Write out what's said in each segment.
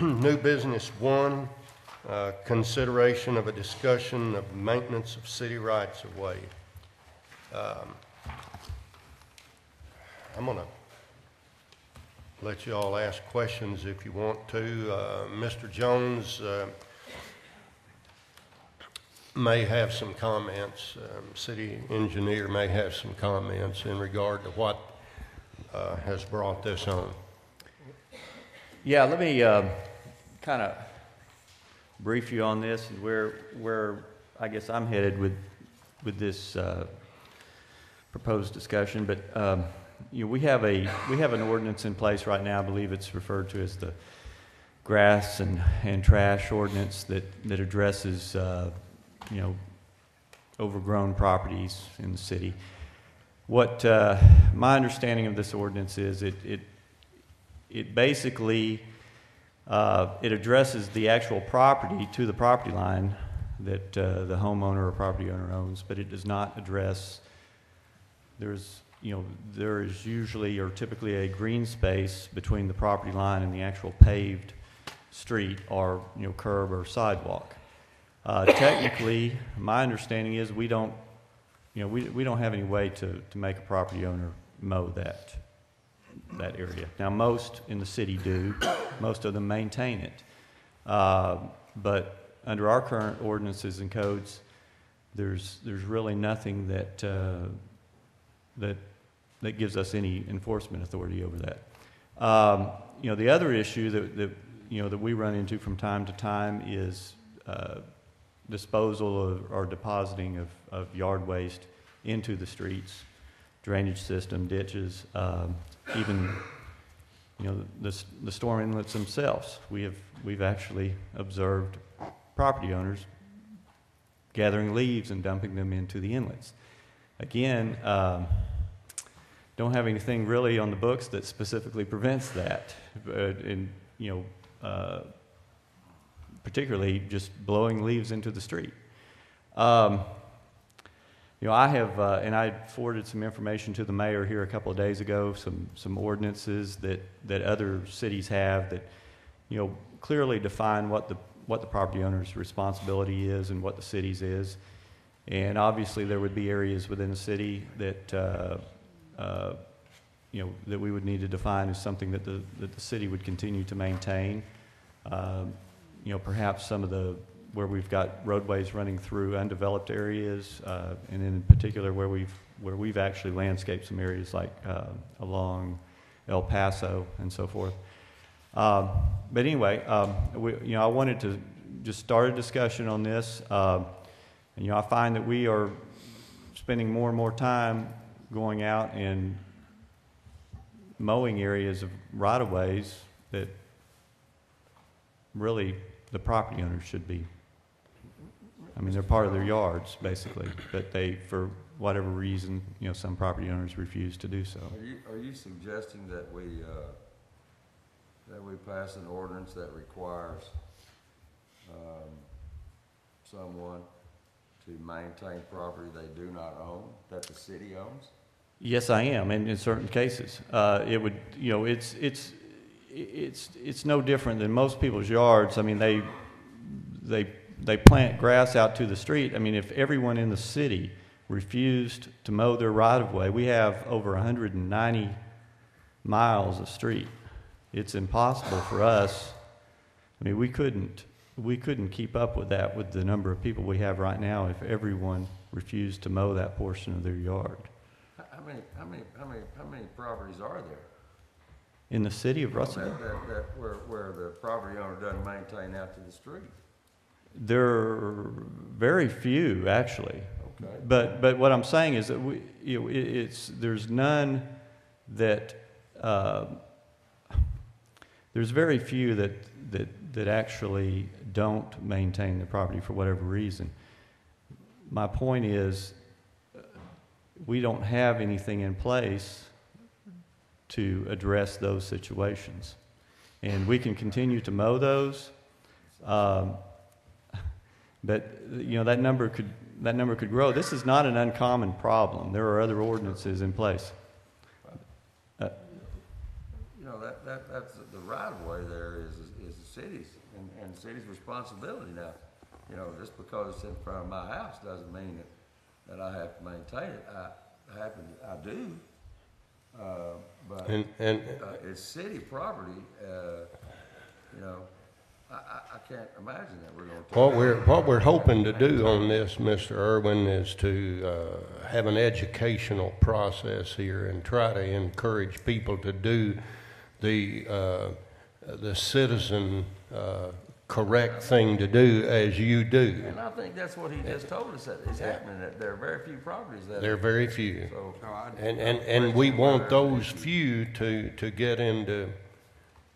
New business one, consideration of a discussion of maintenance of city rights of way. I'm going to let you all ask questions if you want to. Mr. Jones may have some comments. City engineer may have some comments in regard to what has brought this on. Yeah, let me kind of brief you on this and where I guess I'm headed with this proposed discussion. But you know, we have an ordinance in place right now. I believe it's referred to as the grass and trash ordinance that addresses you know, overgrown properties in the city. What my understanding of this ordinance is, it basically it addresses the actual property to the property line that the homeowner or property owner owns, but it does not address. There is usually or typically a green space between the property line and the actual paved street or curb or sidewalk. Technically, my understanding is we don't have any way to make a property owner mow that area. Now, most in the city do. Most of them maintain it. But under our current ordinances and codes, there's really nothing that gives us any enforcement authority over that. The other issue that we run into from time to time is disposal or depositing of yard waste into the streets, drainage system, ditches, even the storm inlets themselves. We've actually observed property owners gathering leaves and dumping them into the inlets. Again, don't have anything really on the books that specifically prevents that, particularly just blowing leaves into the street. I have, and I forwarded some information to the mayor here a couple of days ago, some ordinances that other cities have that, clearly define what the property owner's responsibility is and what the city's is. And obviously there would be areas within the city that, that we would need to define as something that the city would continue to maintain. Perhaps some of where we've got roadways running through undeveloped areas, and in particular where we've actually landscaped some areas like along El Paso and so forth. But anyway, I wanted to just start a discussion on this. And I find that we are spending more and more time going out and mowing areas of right-of-ways that really the property owners should be. I mean, they're part of their yards, basically, but they, for whatever reason, some property owners refuse to do so. Are you suggesting that we pass an ordinance that requires someone to maintain property they do not own, that the city owns? Yes, I am, and in certain cases, it would. It's no different than most people's yards. I mean, they plant grass out to the street. I mean, if everyone in the city refused to mow their right-of-way, we have over 190 miles of street. It's impossible for us. I mean, we couldn't keep up with that with the number of people we have right now if everyone refused to mow that portion of their yard. How many properties are there in the city of Russellville? Where the property owner doesn't maintain out to the street? There are very few, actually. Okay. But what I'm saying is that there's none that there's very few that actually don't maintain the property for whatever reason. My point is, we don't have anything in place to address those situations, and we can continue to mow those, but that number could grow. This is not an uncommon problem. There are other ordinances in place. That's the right of way. There is city's, and the city's responsibility now. You know, just because it's in front of my house doesn't mean that I have to maintain it. I do. But it's city property, you know, I can't imagine that we're gonna. What we're hoping to do on this, Mr. Irwin, is to have an educational process here and try to encourage people to do the citizen correct thing to do as you do. And I think that's what he just told us that is happening. That there are very few properties that. There are very few, So, and we want those few to get into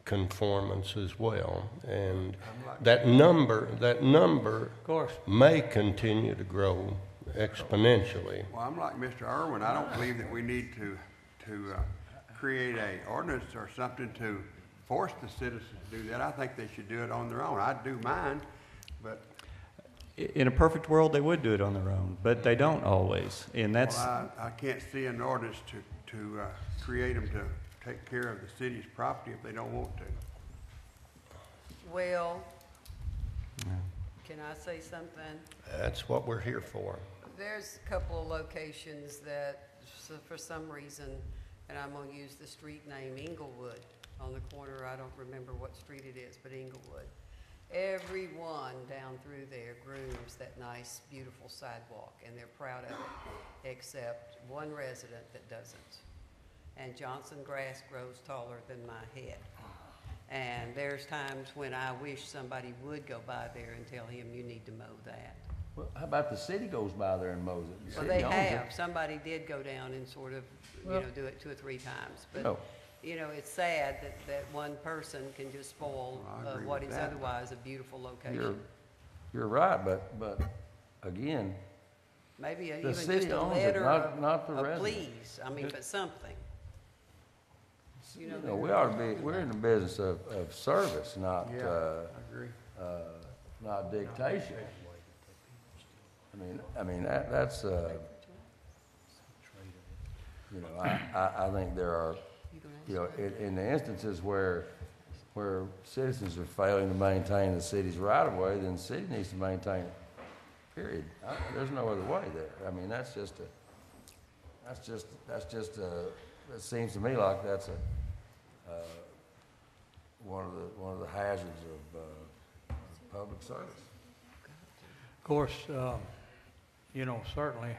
conformance as well, and that number Of course. may continue to grow exponentially. Well, I'm like Mr. Irwin. I don't believe that we need to create a ordinance or something to force the citizens to do that. I think they should do it on their own. I'd do mine, but. In a perfect world, they would do it on their own, but they don't always, and that's. Well, I can't see an ordinance to create them to take care of the city's property if they don't want to. Well, can I say something? That's what we're here for. There's a couple of locations that, for some reason, and I'm gonna use the street name Inglewood on the corner. I don't remember what street it is, but Inglewood. Everyone down through there grooms that nice, beautiful sidewalk, and they're proud of it, except one resident that doesn't. And Johnson grass grows taller than my head. And there's times when I wish somebody would go by there and tell him, you need to mow that. well, how about the city goes by there and mows it? The Well, city they owns it. have. Somebody did go down and sort of, do it 2 or 3 times. But, Oh. it's sad that one person can just spoil Well, I agree what with is that. otherwise a beautiful location. You're right, but again, Maybe the even city just a owns it, letter not the of resident. please, but something. you know, we're in the business of service, not, Yeah, I agree. not dictation. I mean, that's, you know, I think there are, you know, in the instances where citizens are failing to maintain the city's right of way, then the city needs to maintain it, period. There's no other way there. I mean, it seems to me like that's one of the hazards of public service. Of course, certainly,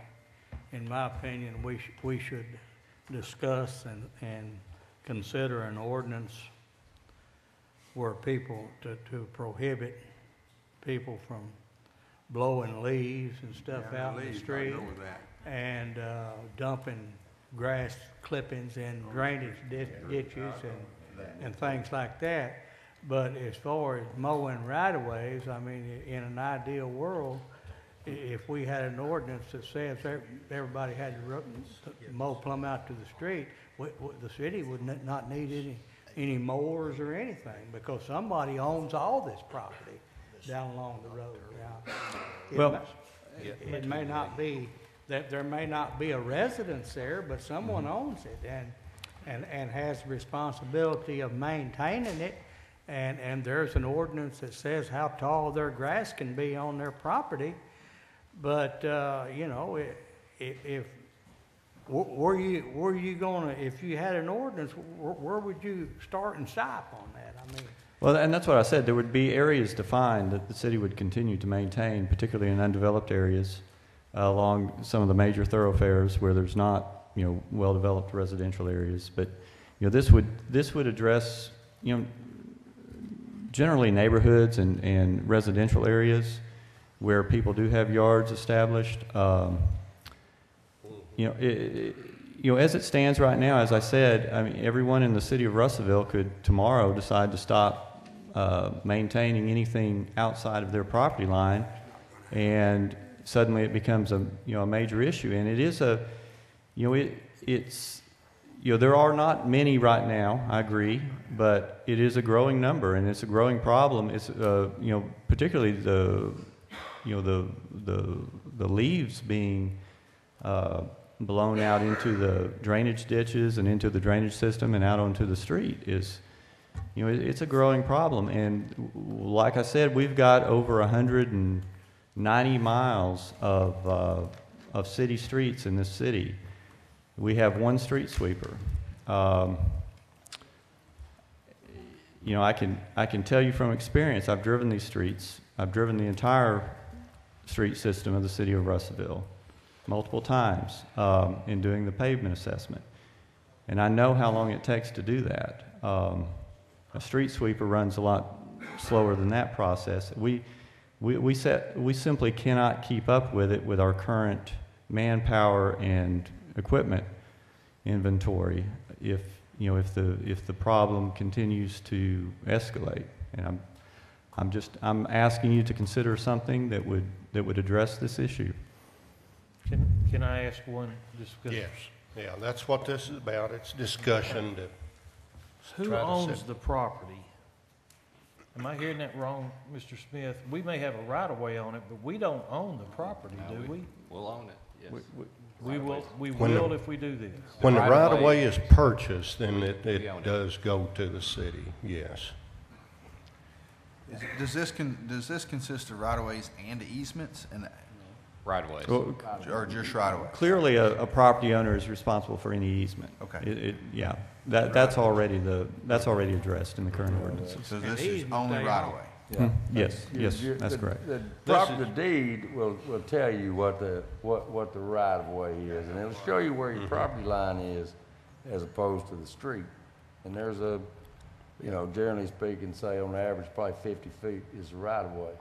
in my opinion, we should discuss and consider an ordinance where people, to prohibit people from blowing leaves and stuff Yeah, out in the leaves, I street know with that. and dumping grass clippings in drainage ditches and things like that. But as far as mowing right-of-ways, in an ideal world, if we had an ordinance that says everybody had to mow plumb out to the street, the city would not need any mowers or anything, because somebody owns all this property down along the road. Now, it may not be that there may not be a residence there, but someone owns it and has responsibility of maintaining it. And there's an ordinance that says how tall their grass can be on their property. But, if you had an ordinance, where would you start and stop on that? Well, and that's what I said. There would be areas defined that the city would continue to maintain, particularly in undeveloped areas, along some of the major thoroughfares where there's not, well-developed residential areas. But, this would address, generally neighborhoods and residential areas where people do have yards established. As it stands right now, as I said, everyone in the city of Russellville could tomorrow decide to stop maintaining anything outside of their property line, and suddenly it becomes a major issue. And it is there are not many right now, I agree, but it is a growing number, and it's a growing problem. It's particularly the leaves being blown out into the drainage ditches and into the drainage system and out onto the street is it's a growing problem. And like I said, we've got over 190 miles of city streets in this city. We have one street sweeper. I can tell you from experience, I've driven these streets. I've driven the entire street system of the city of Russellville multiple times in doing the pavement assessment. And I know how long it takes to do that. A street sweeper runs a lot slower than that process. We simply cannot keep up with it with our current manpower and equipment inventory if the problem continues to escalate. And I'm asking you to consider something that would address this issue. Can I ask one? Yes, yeah, that's what this is about. It's discussion to Who try to owns set- the property? Am I hearing that wrong, Mr. Smith? We may have a right-of-way on it, but we don't own the property, do we? We'll own it, yes. We will When the- if we do this. When the right-of-way- right-of-way is purchased, then We it own it. does go to the city, yes. Does this consist of right-of-ways and easements, Right away. Well, or just right-of-ways? clearly, a property owner is responsible for any easement. Okay. That's already addressed in the current ordinances. So this And is easement only they right-of-way? Yeah. Yes, yes, You- that's the- correct. The property deed will tell you what the right of way is, and it'll show you where your property line is as opposed to the street. And there's generally speaking, say on average, probably 50 feet is the right of way.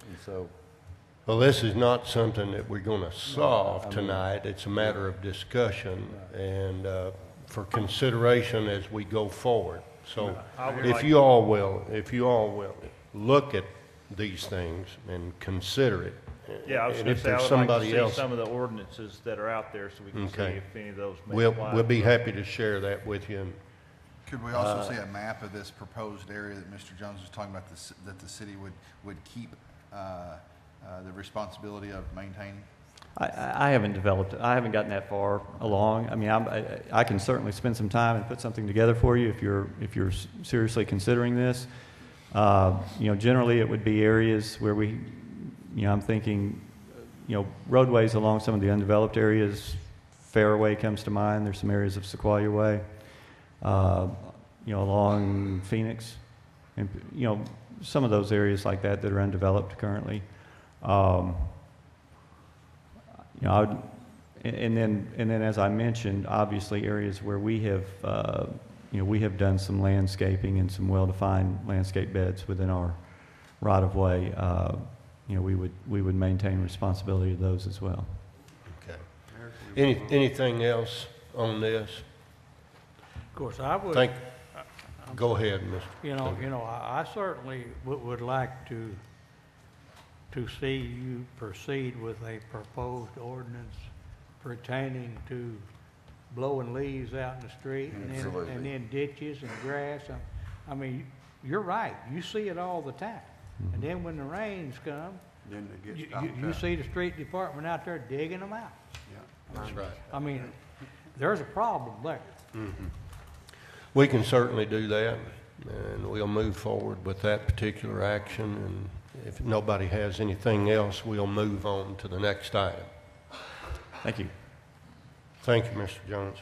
And so, Well, this is not something that we're going to solve tonight. It's a matter of discussion and for consideration as we go forward. So if you all will look at these things and consider it. Yeah, I was And going if to say, I there's would like to somebody see else, some of the ordinances that are out there so we can see Okay. if any of those may we'll apply. be happy to share that with you. Could we also see a map of this proposed area that Mr. Jones was talking about, that the city would keep the responsibility of maintaining? I haven't developed it. I haven't gotten that far along. I mean, I can certainly spend some time and put something together for you if you're seriously considering this. Generally it would be areas where I'm thinking, roadways along some of the undeveloped areas. Fairway comes to mind. There's some areas of Sequoia Way, along Phoenix, and some of those areas like that are undeveloped currently. And then as I mentioned, obviously areas where we have done some landscaping and some well-defined landscape beds within our right-of-way. We would maintain responsibility of those as well. Okay. Anything else on this? Of course, I would. Go ahead, Mr. I certainly would like to see you proceed with a proposed ordinance pertaining to blowing leaves out in the street Absolutely. and then ditches and grass. I mean, you're right. You see it all the time. And then when the rains come, Then they get you stopped up. see the street department out there digging them out. Yeah. That's right. I mean, there's a problem there. We can certainly do that, and we'll move forward with that particular action. And if nobody has anything else, we'll move on to the next item. Thank you. Thank you, Mr. Jones.